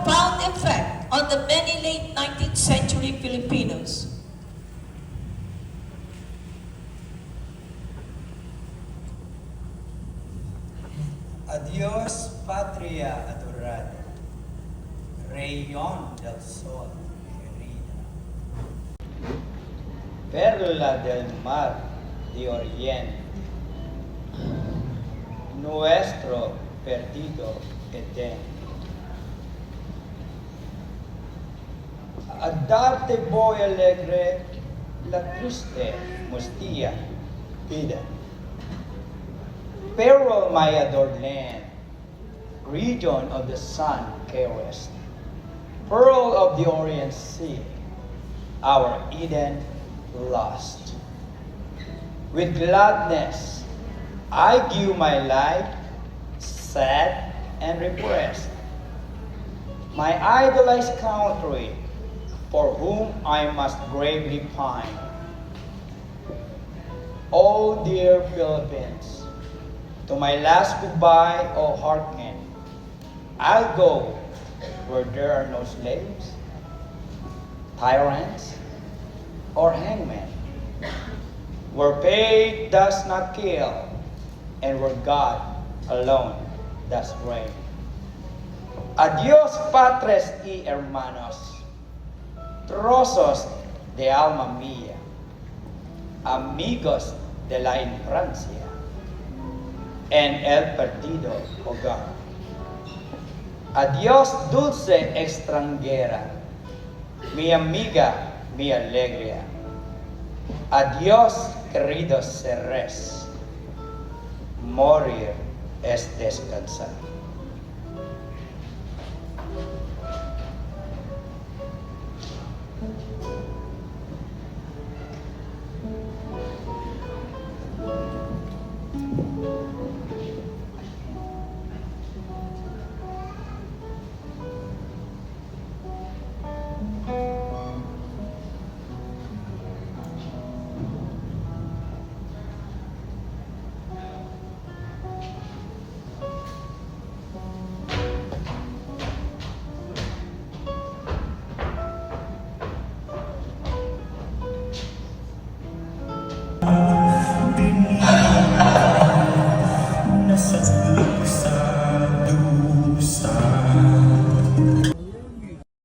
profound effect on the many late 19th century Filipinos. Adios, patria adorada, Rayon del Sol querida, perla del mar de Oriente, nuestro perdido Edén. A darte voy alegre la triste mustia vida. Farewell, my adored land, region of the sun carest, pearl of the Orient Sea, our Eden lost. With gladness, I give my life, sad and repressed, my idolized country, for whom I must gravely pine. Oh, dear Philippines, to my last goodbye, oh hearken, I'll go where there are no slaves, tyrants, or hangmen, where faith does not kill, and where God alone does reign. Adios, patres y hermanos, trozos de alma mía, amigos de la infancia, en el perdido hogar. Adiós, dulce extranjera, mi amiga, mi alegría. Adiós, queridos seres, morir es descansar.